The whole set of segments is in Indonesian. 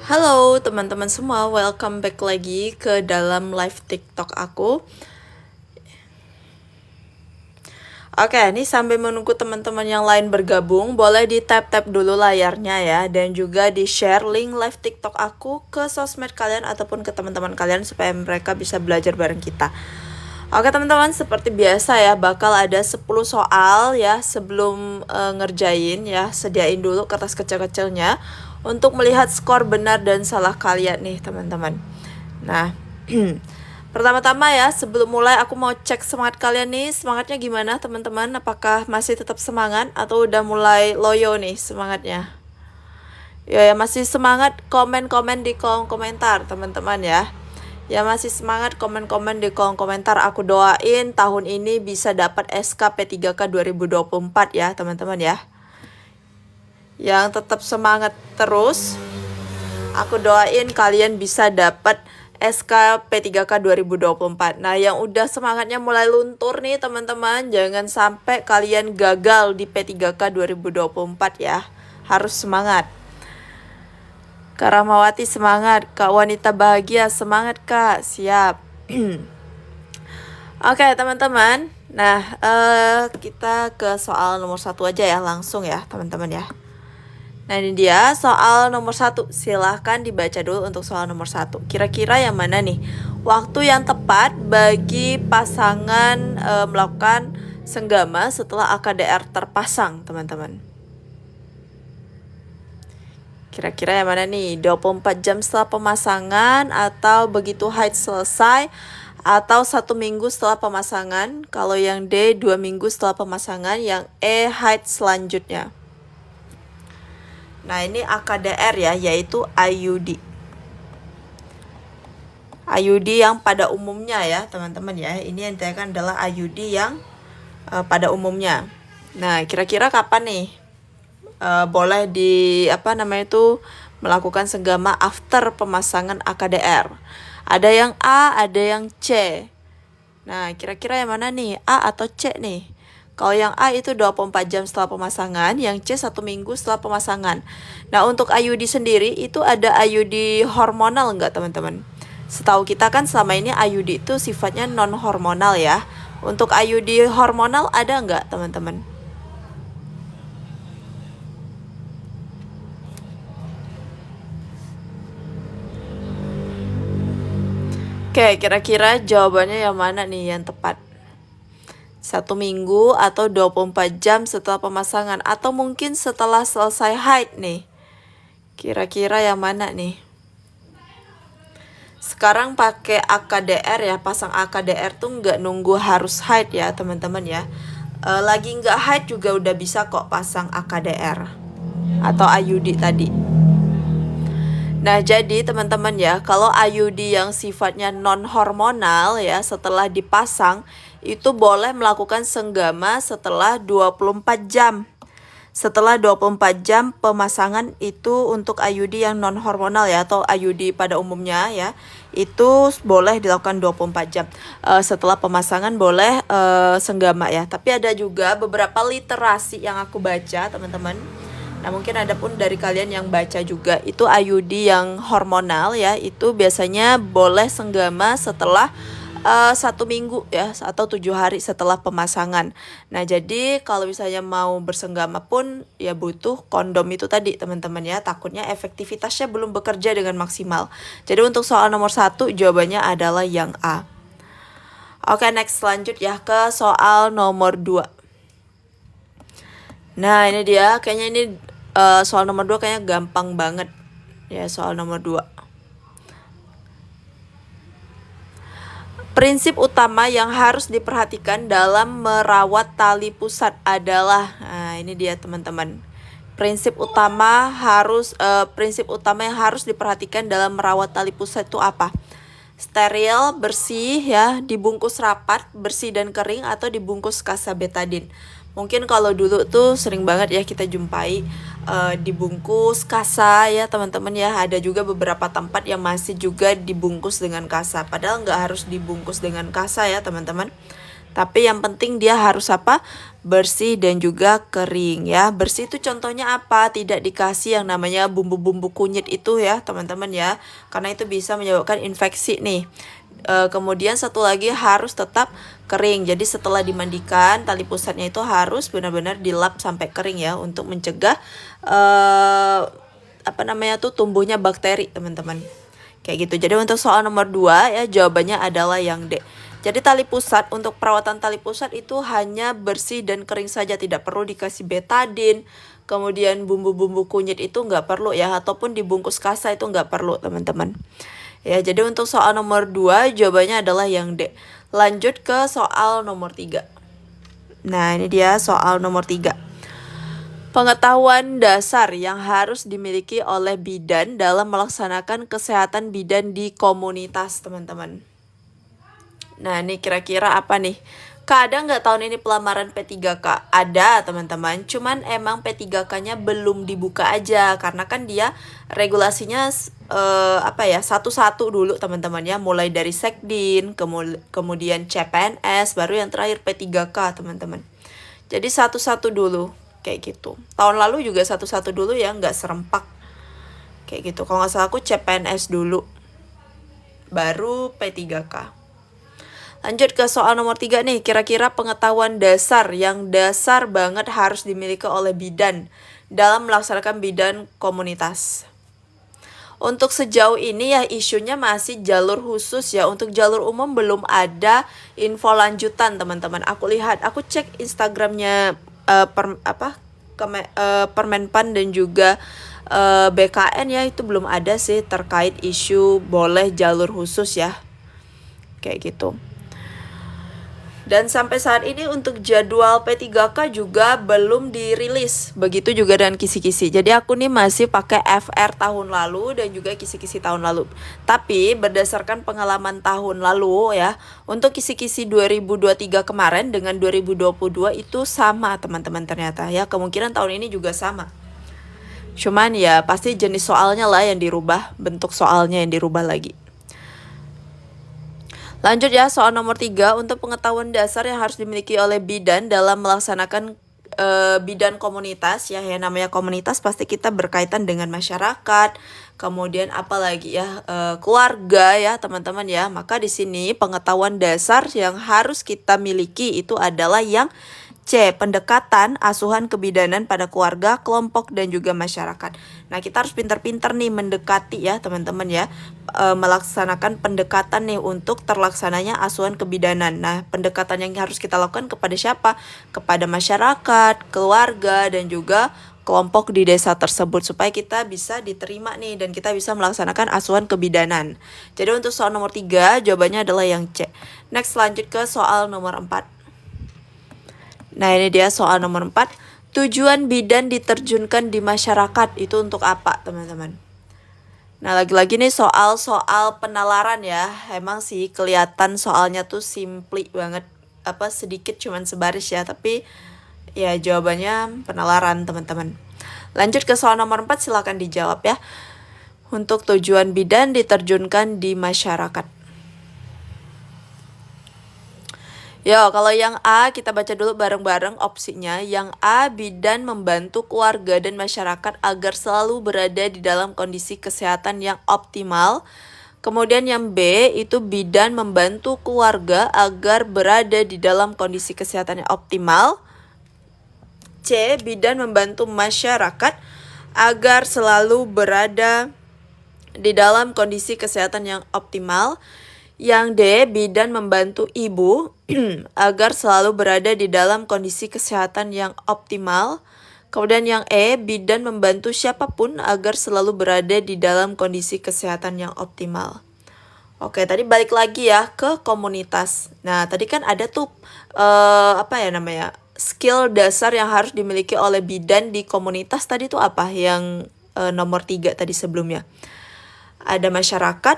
Halo teman-teman semua, welcome back lagi ke dalam live TikTok aku. Oke, ini sambil menunggu teman-teman yang lain bergabung, boleh di tap-tap dulu layarnya ya, dan juga di share link live TikTok aku ke sosmed kalian ataupun ke teman-teman kalian supaya mereka bisa belajar bareng kita. Oke teman-teman, seperti biasa ya, bakal ada 10 soal ya sebelum ngerjain ya. Sediain dulu kertas kecil-kecilnya untuk melihat skor benar dan salah kalian nih teman-teman. Nah, pertama-tama ya, sebelum mulai aku mau cek semangat kalian nih. Semangatnya gimana teman-teman? Apakah masih tetap semangat atau udah mulai loyo nih semangatnya? Ya masih semangat, komen-komen di kolom komentar teman-teman ya. Ya masih semangat, komen-komen di kolom komentar. Aku doain tahun ini bisa dapat SK P3K 2024 ya teman-teman ya. Yang tetap semangat terus. Aku doain kalian bisa dapat SK P3K 2024. Nah yang udah semangatnya mulai luntur nih teman-teman, jangan sampai kalian gagal di P3K 2024 ya. Harus semangat. Kak Ramawati semangat, Kak Wanita Bahagia semangat Kak, siap. Oke teman-teman, nah kita ke soal nomor 1 aja ya, langsung ya teman-teman ya. Nah ini dia soal nomor 1, silahkan dibaca dulu untuk soal nomor 1. Kira-kira yang mana nih waktu yang tepat bagi pasangan melakukan senggama setelah AKDR terpasang teman-teman? Kira-kira yang mana nih? 24 jam setelah pemasangan, atau begitu haid selesai, atau 1 minggu setelah pemasangan? Kalau yang D 2 minggu setelah pemasangan, yang E haid selanjutnya. Nah ini AKDR ya, yaitu IUD. IUD yang pada umumnya ya teman-teman ya. Ini yang ditanyakan adalah IUD yang pada umumnya. Nah kira-kira kapan nih boleh melakukan senggama after pemasangan AKDR? Ada yang A, ada yang C. Nah kira-kira yang mana nih, A atau C nih? Kalau yang A itu 24 jam setelah pemasangan, yang C 1 minggu setelah pemasangan. Nah untuk IUD sendiri itu ada IUD hormonal enggak teman-teman? Setahu kita kan selama ini IUD itu sifatnya non hormonal ya. Untuk IUD hormonal ada enggak teman-teman? Oke, kira-kira jawabannya yang mana nih yang tepat? 1 minggu atau 24 jam setelah pemasangan, atau mungkin setelah selesai haid nih? Kira-kira yang mana nih? Sekarang pakai AKDR ya, pasang AKDR tuh nggak nunggu harus haid ya teman-teman ya. Lagi nggak haid juga udah bisa kok pasang AKDR atau IUD tadi. Nah jadi teman-teman ya, kalau IUD yang sifatnya non hormonal ya, setelah dipasang itu boleh melakukan senggama setelah 24 jam. Setelah 24 jam pemasangan itu untuk IUD yang non hormonal ya, atau IUD pada umumnya ya, itu boleh dilakukan 24 jam. Setelah pemasangan boleh senggama ya. Tapi ada juga beberapa literasi yang aku baca teman-teman. Nah mungkin ada pun dari kalian yang baca juga, itu IUD yang hormonal ya, itu biasanya boleh senggama setelah 1 minggu ya, atau 7 hari setelah pemasangan. Nah jadi kalau misalnya mau bersenggama pun ya butuh kondom itu tadi teman-teman ya, takutnya efektivitasnya belum bekerja dengan maksimal. Jadi untuk soal nomor 1 jawabannya adalah yang A. Oke, next lanjut ya ke soal nomor 2. Nah ini dia, kayaknya ini soal nomor 2 kayaknya gampang banget ya, soal nomor 2. Prinsip utama yang harus diperhatikan dalam merawat tali pusat adalah, nah ini dia teman-teman. Prinsip utama yang harus diperhatikan dalam merawat tali pusat itu apa? Steril, bersih ya, dibungkus rapat, bersih dan kering, atau dibungkus kasa betadin. Mungkin kalau dulu tuh sering banget ya kita jumpai dibungkus kasa ya teman-teman ya. Ada juga beberapa tempat yang masih juga dibungkus dengan kasa. Padahal nggak harus dibungkus dengan kasa ya teman-teman. Tapi yang penting dia harus apa? bersih dan juga kering ya. Bersih itu contohnya apa? Tidak dikasih yang namanya bumbu-bumbu kunyit itu ya teman-teman ya, karena itu bisa menyebabkan infeksi nih. Kemudian satu lagi harus tetap kering. Jadi setelah dimandikan tali pusatnya itu harus benar-benar dilap sampai kering ya, untuk mencegah tumbuhnya bakteri teman-teman. Kayak gitu. Jadi untuk soal nomor 2 ya, jawabannya adalah yang D. Jadi tali pusat, untuk perawatan tali pusat itu hanya bersih dan kering saja, tidak perlu dikasih betadine. Kemudian bumbu-bumbu kunyit itu nggak perlu ya, ataupun dibungkus kasa itu nggak perlu teman-teman. Ya, jadi untuk soal nomor 2 jawabannya adalah yang D. Lanjut ke soal nomor 3. Nah, ini dia soal nomor 3. Pengetahuan dasar yang harus dimiliki oleh bidan dalam melaksanakan kesehatan bidan di komunitas, teman-teman. Nah, ini kira-kira apa nih? Kak, ada nggak tahun ini pelamaran P3K? Ada teman-teman, cuman emang P3K-nya belum dibuka aja, karena kan dia regulasinya satu-satu dulu teman-teman ya, mulai dari Sekdin, kemudian CPNS, baru yang terakhir P3K teman-teman. Jadi satu-satu dulu, kayak gitu. Tahun lalu juga satu-satu dulu ya, nggak serempak, kayak gitu. Kalau nggak salah aku CPNS dulu, baru P3K. Lanjut ke soal nomor 3 nih, kira-kira pengetahuan dasar yang dasar banget harus dimiliki oleh bidan dalam melaksanakan bidan komunitas. Untuk sejauh ini ya isunya masih jalur khusus ya, untuk jalur umum belum ada info lanjutan teman-teman. Aku cek Instagramnya Permenpan dan juga BKN ya, itu belum ada sih terkait isu boleh jalur khusus ya, kayak gitu. Dan sampai saat ini untuk jadwal P3K juga belum dirilis. Begitu juga dengan kisi-kisi. Jadi aku nih masih pakai FR tahun lalu dan juga kisi-kisi tahun lalu. Tapi berdasarkan pengalaman tahun lalu ya, untuk kisi-kisi 2023 kemarin dengan 2022 itu sama teman-teman ternyata ya. Kemungkinan tahun ini juga sama. Cuman ya pasti jenis soalnya lah yang dirubah, bentuk soalnya yang dirubah lagi. Lanjut ya, soal nomor 3, untuk pengetahuan dasar yang harus dimiliki oleh bidan dalam melaksanakan bidan komunitas ya. Yang namanya komunitas pasti kita berkaitan dengan masyarakat, kemudian apalagi ya keluarga ya teman-teman ya. Maka di sini pengetahuan dasar yang harus kita miliki itu adalah yang C. Pendekatan asuhan kebidanan pada keluarga, kelompok, dan juga masyarakat. Nah, kita harus pintar-pintar nih mendekati ya teman-teman ya, melaksanakan pendekatan nih untuk terlaksananya asuhan kebidanan. Nah, pendekatan yang harus kita lakukan kepada siapa? Kepada masyarakat, keluarga, dan juga kelompok di desa tersebut, supaya kita bisa diterima nih dan kita bisa melaksanakan asuhan kebidanan. Jadi untuk soal nomor 3 jawabannya adalah yang C. Next, lanjut ke soal nomor 4. Nah, ini dia soal nomor 4. Tujuan bidan diterjunkan di masyarakat itu untuk apa, teman-teman? Nah, lagi-lagi nih soal penalaran ya. Emang sih kelihatan soalnya tuh simply banget, sedikit cuman sebaris ya, tapi ya jawabannya penalaran, teman-teman. Lanjut ke soal nomor 4, silakan dijawab ya. Untuk tujuan bidan diterjunkan di masyarakat. Yo, kalau yang A kita baca dulu bareng-bareng opsinya. Yang A, bidan membantu keluarga dan masyarakat agar selalu berada di dalam kondisi kesehatan yang optimal. Kemudian yang B, itu bidan membantu keluarga agar berada di dalam kondisi kesehatan yang optimal. C, bidan membantu masyarakat agar selalu berada di dalam kondisi kesehatan yang optimal. Yang D, bidan membantu ibu agar selalu berada di dalam kondisi kesehatan yang optimal. Kemudian yang E, bidan membantu siapapun agar selalu berada di dalam kondisi kesehatan yang optimal. Oke, tadi balik lagi ya ke komunitas. Nah, tadi kan ada tuh skill dasar yang harus dimiliki oleh bidan di komunitas. Tadi tuh apa? Yang nomor 3 tadi sebelumnya. Ada masyarakat,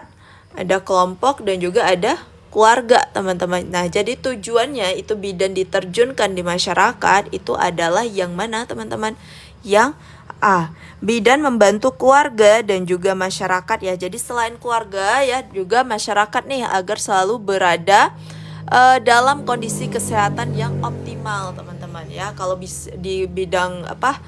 ada kelompok, dan juga ada keluarga, teman-teman. Nah, jadi tujuannya itu bidan diterjunkan di masyarakat itu adalah yang mana, teman-teman? Yang A, bidan membantu keluarga dan juga masyarakat ya. Jadi selain keluarga ya juga masyarakat nih agar selalu berada dalam kondisi kesehatan yang optimal, teman-teman. teman-teman ya. Kalau di bidang apa,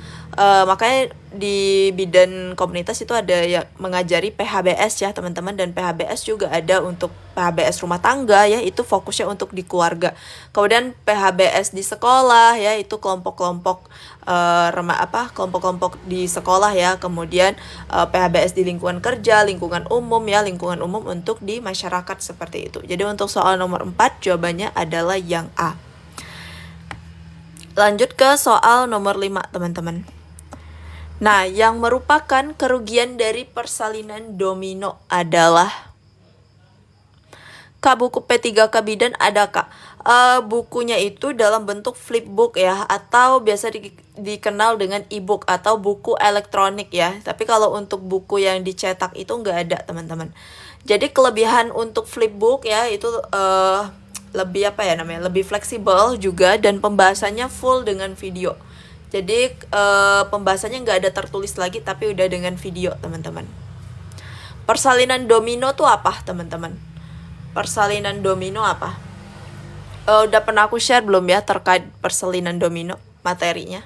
makanya di bidang komunitas itu ada yang mengajari PHBS ya teman-teman, dan PHBS juga ada untuk PHBS rumah tangga ya, itu fokusnya untuk di keluarga. Kemudian PHBS di sekolah ya, itu kelompok-kelompok kelompok-kelompok di sekolah ya. Kemudian PHBS di lingkungan kerja, lingkungan umum ya, lingkungan umum untuk di masyarakat seperti itu. Jadi untuk soal nomor 4 jawabannya adalah yang A. Lanjut ke soal nomor 5 teman-teman. Nah, yang merupakan kerugian dari persalinan domino adalah, Kak, buku P3K Bidan ada, Kak? Bukunya itu dalam bentuk flipbook ya, atau biasa dikenal dengan e-book atau buku elektronik ya. Tapi kalau untuk buku yang dicetak itu nggak ada teman-teman. Jadi kelebihan untuk flipbook ya itu lebih apa ya namanya, lebih fleksibel juga, dan pembahasannya full dengan video. Jadi pembahasannya nggak ada tertulis lagi tapi udah dengan video teman-teman. Persalinan domino tuh apa teman-teman? Persalinan domino apa? Udah pernah aku share belum ya terkait persalinan domino materinya?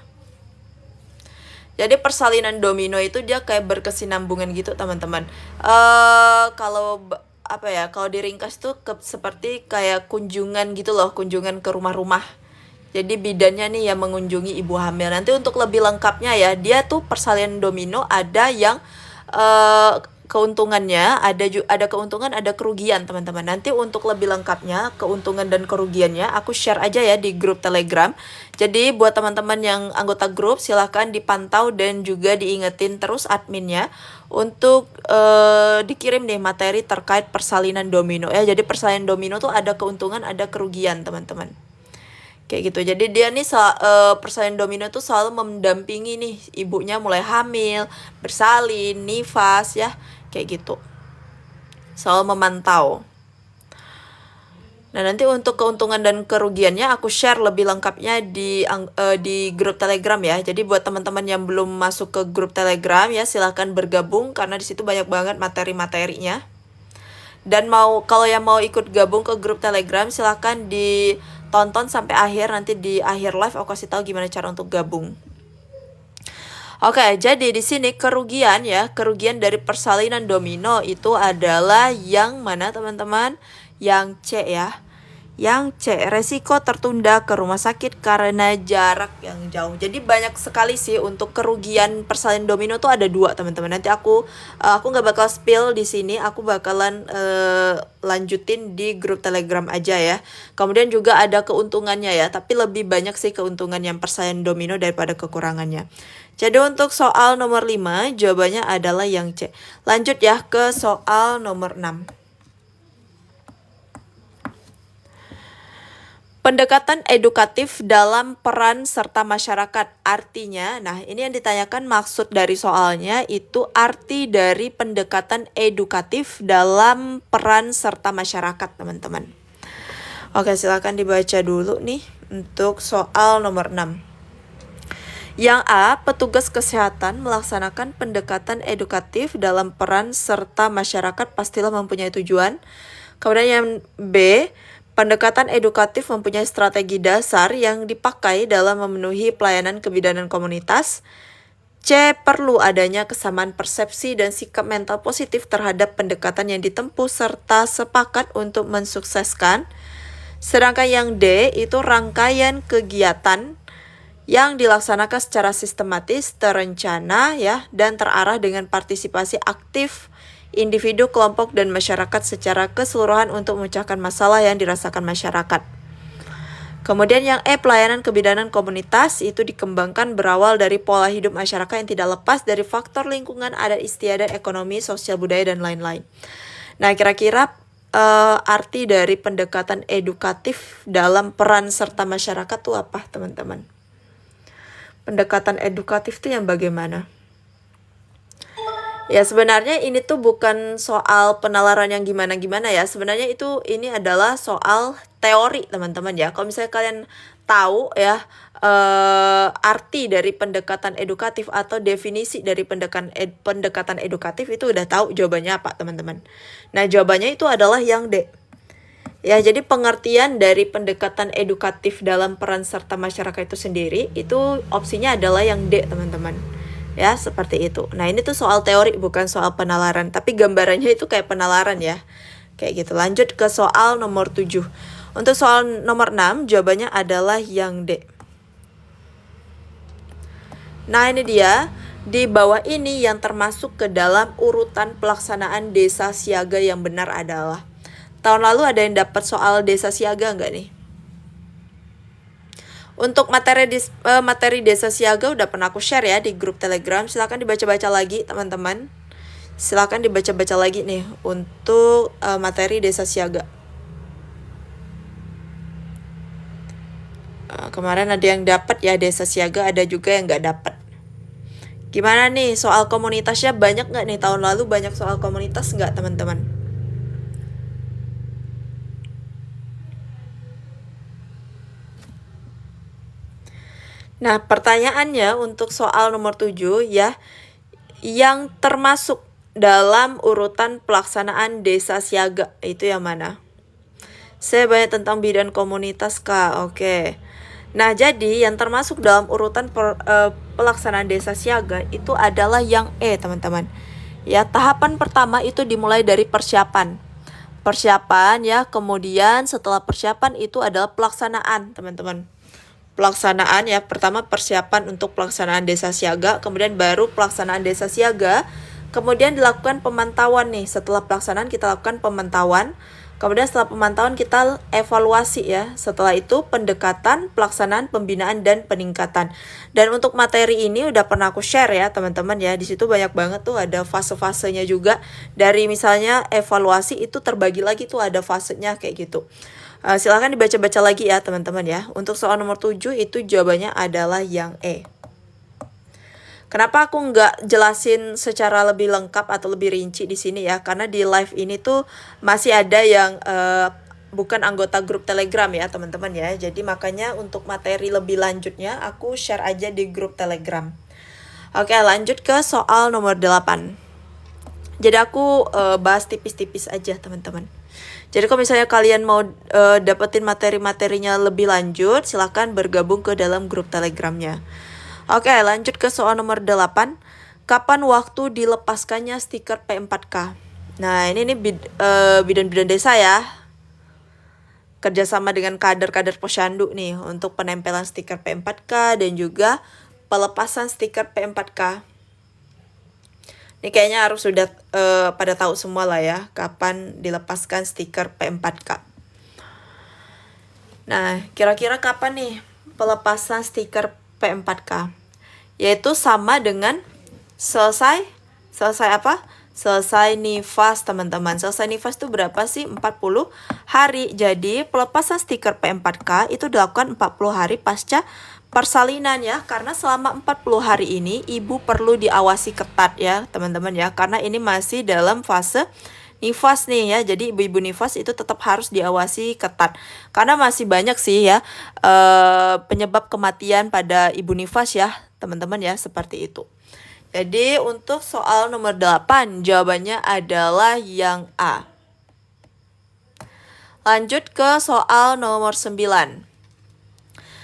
Jadi persalinan domino itu dia kayak berkesinambungan gitu teman-teman. Kalau apa ya, kalau diringkas tuh seperti kayak kunjungan gitu loh, kunjungan ke rumah-rumah. Jadi bidannya nih yang mengunjungi ibu hamil. Nanti untuk lebih lengkapnya ya, dia tuh persalinan domino ada yang keuntungannya, ada keuntungan, ada kerugian teman-teman. Nanti untuk lebih lengkapnya keuntungan dan kerugiannya aku share aja ya di grup Telegram. Jadi buat teman-teman yang anggota grup silahkan dipantau dan juga diingetin terus adminnya untuk dikirim deh materi terkait persalinan domino ya. Jadi persalinan domino tuh ada keuntungan, ada kerugian teman-teman. Kayak gitu. Jadi dia nih persalinan domino tuh selalu mendampingi nih ibunya mulai hamil, bersalin, nifas ya, kayak gitu. Selalu memantau. Nah, nanti untuk keuntungan dan kerugiannya aku share lebih lengkapnya di grup Telegram ya. Jadi buat teman-teman yang belum masuk ke grup Telegram ya, silahkan bergabung karena di situ banyak banget materi-materinya. Dan kalau yang mau ikut gabung ke grup Telegram silahkan ditonton sampai akhir. Nanti di akhir live aku kasih tahu gimana cara untuk gabung. Oke, jadi di sini kerugian ya, kerugian dari persalinan domino itu adalah yang mana teman-teman? Yang C ya. Yang C, resiko tertunda ke rumah sakit karena jarak yang jauh. Jadi banyak sekali sih untuk kerugian persalinan domino tuh ada 2 teman-teman. Nanti aku nggak bakal spill di sini, aku bakalan lanjutin di grup Telegram aja ya. Kemudian juga ada keuntungannya ya, tapi lebih banyak sih keuntungan yang persalinan domino daripada kekurangannya. Jadi untuk soal nomor 5 jawabannya adalah yang C. Lanjut ya ke soal nomor 6. Pendekatan edukatif dalam peran serta masyarakat. Artinya, nah ini yang ditanyakan maksud dari soalnya itu arti dari pendekatan edukatif dalam peran serta masyarakat teman-teman. Oke, silakan dibaca dulu nih untuk soal nomor 6. Yang A, petugas kesehatan melaksanakan pendekatan edukatif dalam peran serta masyarakat pastilah mempunyai tujuan. Kemudian yang B, pendekatan edukatif mempunyai strategi dasar yang dipakai dalam memenuhi pelayanan kebidanan komunitas. C, perlu adanya kesamaan persepsi dan sikap mental positif terhadap pendekatan yang ditempuh serta sepakat untuk mensukseskan. Sedangkan yang D, itu rangkaian kegiatan yang dilaksanakan secara sistematis, terencana ya, dan terarah dengan partisipasi aktif individu, kelompok, dan masyarakat secara keseluruhan untuk memecahkan masalah yang dirasakan masyarakat. Kemudian yang E, pelayanan kebidanan komunitas itu dikembangkan berawal dari pola hidup masyarakat yang tidak lepas dari faktor lingkungan, adat istiadat, ekonomi, sosial, budaya, dan lain-lain. Nah, kira-kira arti dari pendekatan edukatif dalam peran serta masyarakat itu apa, teman-teman? Pendekatan edukatif itu yang bagaimana? Ya sebenarnya ini tuh bukan soal penalaran yang gimana-gimana ya. Sebenarnya ini adalah soal teori teman-teman ya. Kalau misalnya kalian tahu ya arti dari pendekatan edukatif atau definisi dari pendekatan edukatif itu udah tahu jawabannya apa teman-teman. Nah jawabannya itu adalah yang D. Ya, jadi pengertian dari pendekatan edukatif dalam peran serta masyarakat itu sendiri, itu opsinya adalah yang D, teman-teman. Ya, seperti itu. Nah, ini tuh soal teori, bukan soal penalaran. Tapi gambarannya itu kayak penalaran ya. Kayak gitu. Lanjut ke soal nomor 7. Untuk soal nomor 6, jawabannya adalah yang D. Nah, ini dia. Di bawah ini yang termasuk ke dalam urutan pelaksanaan desa siaga yang benar adalah. Tahun lalu ada yang dapat soal desa siaga nggak nih? Untuk materi desa siaga udah pernah aku share ya di grup Telegram. Silahkan dibaca-baca lagi teman-teman. Silahkan dibaca-baca lagi nih untuk materi desa siaga. Kemarin ada yang dapat ya desa siaga, ada juga yang nggak dapat. Gimana nih soal komunitasnya, banyak nggak nih? Tahun lalu banyak soal komunitas nggak teman-teman? Nah, pertanyaannya untuk soal nomor 7 ya, yang termasuk dalam urutan pelaksanaan desa siaga itu yang mana? Saya banyak tentang bidang komunitas, Kak. Oke. Nah, jadi yang termasuk dalam urutan pelaksanaan desa siaga itu adalah yang E, teman-teman. Ya, tahapan pertama itu dimulai dari persiapan. Persiapan ya, kemudian setelah persiapan itu adalah pelaksanaan, teman-teman. Pelaksanaan ya, pertama persiapan untuk pelaksanaan desa siaga, kemudian baru pelaksanaan desa siaga, kemudian dilakukan pemantauan nih. Setelah pelaksanaan kita lakukan pemantauan, kemudian setelah pemantauan kita evaluasi ya. Setelah itu pendekatan, pelaksanaan, pembinaan, dan peningkatan. Dan untuk materi ini udah pernah aku share ya teman-teman ya. Di situ banyak banget tuh ada fase-fasenya juga. Dari misalnya evaluasi itu terbagi lagi tuh ada fasenya kayak gitu. Silahkan dibaca-baca lagi ya teman-teman ya. Untuk soal nomor 7 itu jawabannya adalah yang E. Kenapa aku nggak jelasin secara lebih lengkap atau lebih rinci di sini ya? Karena di live ini tuh masih ada yang bukan anggota grup Telegram ya teman-teman ya. Jadi makanya untuk materi lebih lanjutnya aku share aja di grup Telegram. Oke, lanjut ke soal nomor 8. Jadi aku bahas tipis-tipis aja teman-teman. Jadi kalau misalnya kalian mau dapetin materi-materinya lebih lanjut, silahkan bergabung ke dalam grup Telegramnya. Oke, lanjut ke soal nomor 8. Kapan waktu dilepaskannya stiker P4K? Nah, ini nih bidan-bidan desa ya. Kerjasama dengan kader-kader posyandu nih untuk penempelan stiker P4K dan juga pelepasan stiker P4K. Ini kayaknya harus sudah pada tahu semua lah ya kapan dilepaskan stiker P4K. Nah, kira-kira kapan nih pelepasan stiker P4K? Yaitu sama dengan selesai apa? Selesai nifas teman-teman. Selesai nifas itu berapa sih? 40 hari. Jadi pelepasan stiker P4K itu dilakukan 40 hari pasca persalinan ya, karena selama 40 hari ini ibu perlu diawasi ketat ya teman-teman ya, karena ini masih dalam fase nifas nih ya. Jadi ibu-ibu nifas itu tetap harus diawasi ketat karena masih banyak sih ya penyebab kematian pada ibu nifas ya teman-teman ya, seperti itu. Jadi untuk soal nomor 8 jawabannya adalah yang A. Lanjut ke soal nomor 9.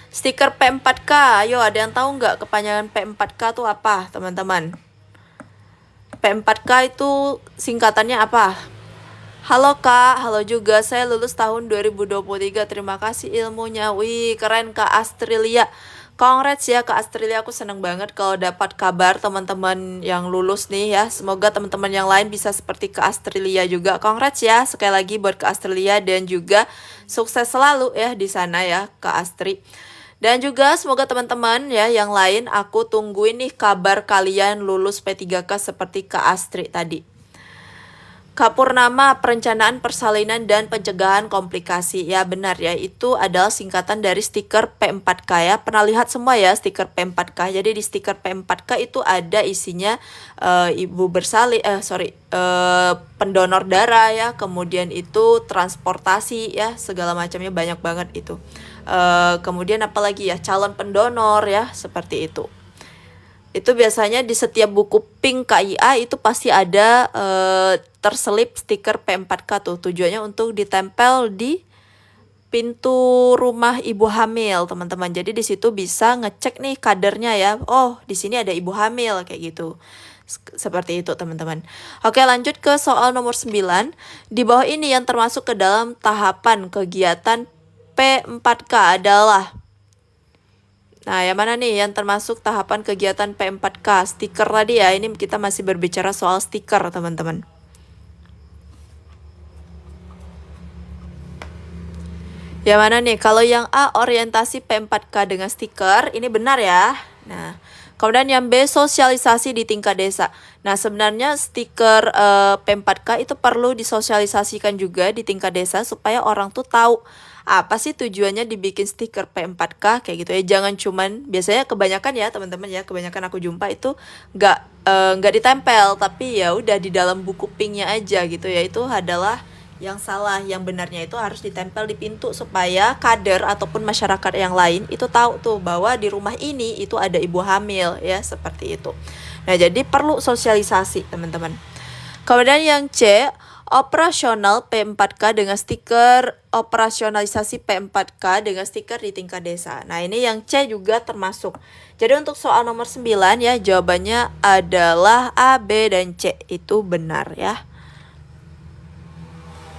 Stiker P4K, ayo ada yang tahu nggak kepanjangan P4K itu apa teman-teman? P4K itu singkatannya apa? Halo Kak, halo juga, saya lulus tahun 2023, terima kasih ilmunya. Wih keren Kak Astrilia. Congrats ya Kak Astrilia, aku seneng banget kalau dapat kabar teman-teman yang lulus nih ya. Semoga teman-teman yang lain bisa seperti Kak Astrilia juga. Congrats ya sekali lagi buat Kak Astrilia dan juga sukses selalu ya di sana ya Kak Astri. Dan juga semoga teman-teman ya yang lain, aku tungguin nih kabar kalian lulus P3K seperti Kak Astri tadi. Kak Purnama, perencanaan persalinan dan pencegahan komplikasi. Ya benar ya, itu adalah singkatan dari stiker P4K ya. Pernah lihat semua ya stiker P4K. Jadi di stiker P4K itu ada isinya ibu bersalin, pendonor darah ya. Kemudian itu transportasi ya, segala macamnya banyak banget itu. Kemudian apalagi ya, calon pendonor ya, seperti itu. Itu biasanya di setiap buku pink KIA itu pasti ada terselip stiker P4K tuh. Tujuannya untuk ditempel di pintu rumah ibu hamil, teman-teman. Jadi di situ bisa ngecek nih kadernya ya. Oh, di sini ada ibu hamil kayak gitu. Seperti itu, teman-teman. Oke, lanjut ke soal nomor 9. Di bawah ini yang termasuk ke dalam tahapan kegiatan P4K adalah, nah, yang mana nih yang termasuk tahapan kegiatan P4K? Stiker tadi ya, ini kita masih berbicara soal stiker, teman-teman. Yang mana nih? Kalau yang A, orientasi P4K dengan stiker, ini benar ya. Nah, kemudian yang B, sosialisasi di tingkat desa. Nah, sebenarnya stiker P4K itu perlu disosialisasikan juga di tingkat desa supaya orang tuh tahu apa sih tujuannya dibikin stiker P4K kayak gitu ya. Jangan cuman, biasanya kebanyakan ya teman-teman ya, kebanyakan aku jumpa itu nggak ditempel, tapi ya udah di dalam buku pinknya aja gitu ya. Itu adalah yang salah. Yang benarnya itu harus ditempel di pintu supaya kader ataupun masyarakat yang lain itu tahu tuh bahwa di rumah ini itu ada ibu hamil ya, seperti itu. Nah, jadi perlu sosialisasi, teman-teman. Kemudian yang C, operasional P4K dengan stiker, operasionalisasi P4K dengan stiker di tingkat desa. Nah, ini yang C juga termasuk. Jadi untuk soal nomor 9 ya, jawabannya adalah A, B, dan C. Itu benar ya.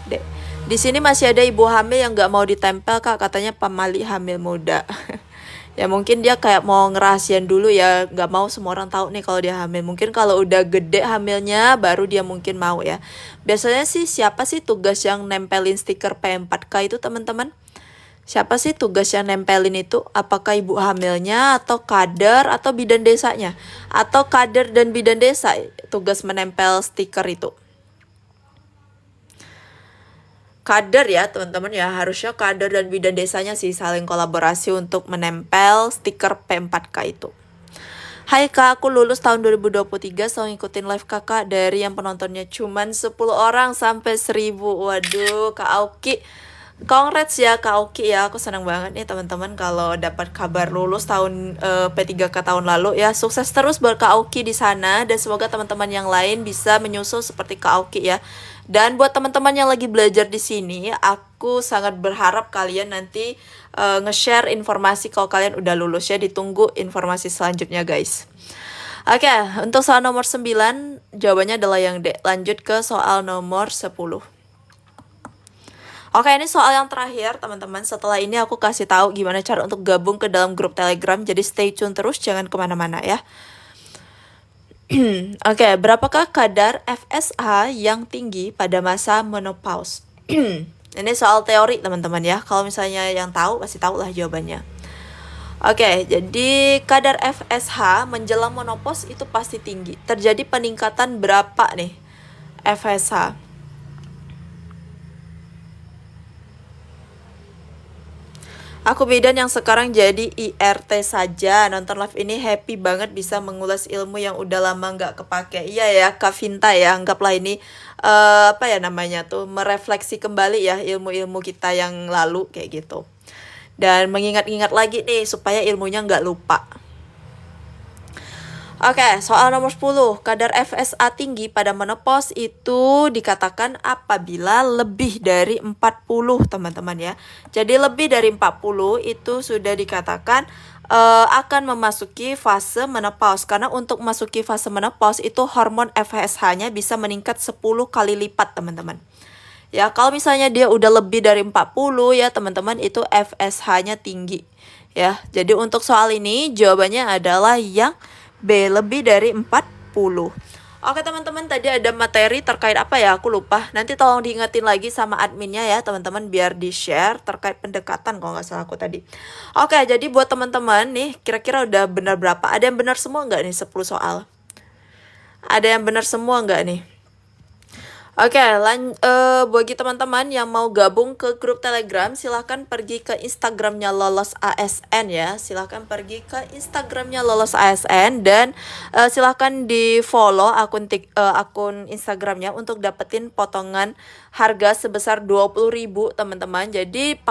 D. Di sini masih ada ibu hamil yang gak mau ditempel, Kak. Katanya pamali hamil muda. Ya mungkin dia kayak mau ngerahasian dulu ya, nggak mau semua orang tahu nih kalau dia hamil. Mungkin kalau udah gede hamilnya baru dia mungkin mau ya. Biasanya sih siapa sih tugas yang nempelin stiker P4K itu, teman-teman? Siapa sih tugas yang nempelin itu? Apakah ibu hamilnya atau kader atau bidan desanya? Atau kader dan bidan desa tugas menempel stiker itu? Kader ya teman-teman ya, harusnya kader dan bidan desanya sih saling kolaborasi untuk menempel stiker P4K itu. Hai Kak, aku lulus tahun 2023, selalu ngikutin live kakak dari yang penontonnya cuman 10 orang sampai 1000. Waduh, Kak Auki, congrats ya Kak Auki ya, aku senang banget nih teman-teman kalau dapat kabar lulus tahun P3K tahun lalu ya. Sukses terus buat Kak Auki di sana dan semoga teman-teman yang lain bisa menyusul seperti Kak Auki ya. Dan buat teman-teman yang lagi belajar di sini, aku sangat berharap kalian nanti nge-share informasi kalau kalian udah lulus ya. Ditunggu informasi selanjutnya guys. Oke, untuk soal nomor 9 jawabannya adalah yang D. Lanjut ke soal nomor 10. Oke, ini soal yang terakhir teman-teman. Setelah ini aku kasih tahu gimana cara untuk gabung ke dalam grup Telegram. Jadi stay tune terus, jangan kemana-mana ya. Oke, berapakah kadar FSH yang tinggi pada masa menopause? Ini soal teori teman-teman ya. Kalau misalnya yang tahu pasti tahu lah jawabannya. Oke, jadi kadar FSH menjelang menopause itu pasti tinggi. Terjadi peningkatan berapa nih FSH? Aku bidan yang sekarang jadi IRT saja. Nonton live ini happy banget bisa mengulas ilmu yang udah lama nggak kepake. Iya ya Kak Vinta ya, anggaplah ini apa ya namanya tuh, merefleksi kembali ya ilmu-ilmu kita yang lalu kayak gitu. Dan mengingat-ingat lagi nih supaya ilmunya nggak lupa. Oke, soal nomor 10. Kadar FSA tinggi pada menopause itu dikatakan apabila lebih dari 40, teman-teman ya. Jadi lebih dari 40 itu sudah dikatakan akan memasuki fase menopause. Karena untuk memasuki fase menopause itu hormon FSH-nya bisa meningkat 10 kali lipat, teman-teman. Ya, kalau misalnya dia udah lebih dari 40 ya, teman-teman, itu FSH-nya tinggi. Ya, jadi untuk soal ini jawabannya adalah yang B, lebih dari 40. Oke teman-teman, tadi ada materi terkait apa ya, aku lupa. Nanti tolong diingetin lagi sama adminnya ya teman-teman, biar di-share terkait pendekatan kalau nggak salah aku tadi. Oke, jadi buat teman-teman nih, kira-kira udah benar berapa? Ada yang benar semua nggak nih 10 soal? Ada yang benar semua nggak nih? Oke, bagi teman-teman yang mau gabung ke grup Telegram, silahkan pergi ke Instagramnya Lolos ASN ya. Silahkan pergi ke Instagramnya Lolos ASN dan silahkan di follow akun Instagramnya untuk dapetin potongan harga sebesar 20.000 teman-teman. Jadi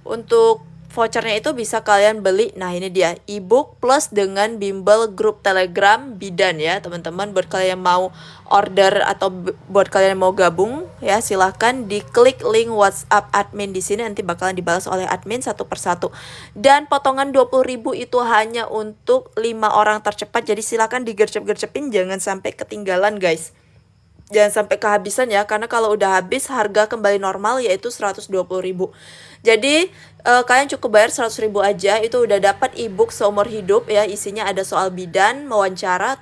untuk vouchernya itu bisa kalian beli. Nah ini dia, ebook plus dengan bimbel grup Telegram bidan ya teman-teman. Buat kalian yang mau order atau buat kalian yang mau gabung ya, silahkan diklik link WhatsApp admin di sini, nanti bakalan dibalas oleh admin satu persatu. Dan potongan 20.000 itu hanya untuk 5 orang tercepat, jadi silahkan digercep-gercepin, jangan sampai ketinggalan guys. Jangan sampai kehabisan ya, karena kalau udah habis harga kembali normal yaitu 120.000. Jadi kalian cukup bayar 100.000 aja, itu udah dapat ebook seumur hidup ya. Isinya ada soal bidan, wawancara,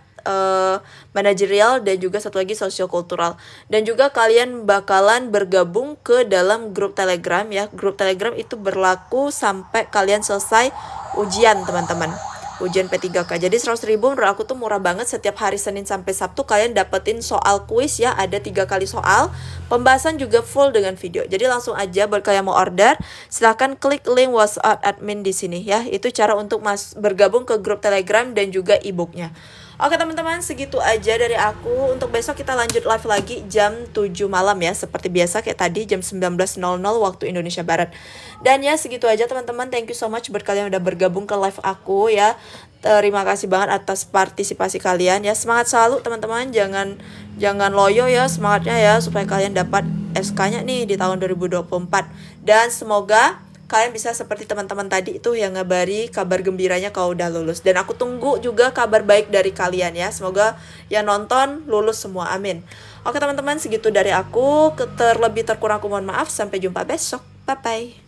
manajerial, dan juga satu lagi sosiokultural. Dan juga kalian bakalan bergabung ke dalam grup Telegram ya. Grup Telegram itu berlaku sampai kalian selesai ujian teman-teman, ujian P3K. Jadi 100.000 menurut aku tuh murah banget. Setiap hari Senin sampai Sabtu kalian dapetin soal kuis ya, ada 3 kali soal, pembahasan juga full dengan video. Jadi langsung aja buat kalian mau order, silahkan klik link WhatsApp admin di sini ya. Itu cara untuk bergabung ke grup Telegram dan juga ebooknya. Oke teman-teman, segitu aja dari aku. Untuk besok kita lanjut live lagi jam 7 malam ya, seperti biasa kayak tadi jam 19.00 waktu Indonesia Barat. Dan ya segitu aja teman-teman, thank you so much buat kalian yang udah bergabung ke live aku ya. Terima kasih banget atas partisipasi kalian ya. Semangat selalu teman-teman, jangan loyo ya semangatnya ya, supaya kalian dapat SK-nya nih di tahun 2024. Dan semoga kalian bisa seperti teman-teman tadi itu yang ngabari kabar gembiranya kalau udah lulus. Dan aku tunggu juga kabar baik dari kalian ya. Semoga yang nonton lulus semua, amin. Oke teman-teman, segitu dari aku. Terlebih terkurang aku mohon maaf. Sampai jumpa besok, bye bye.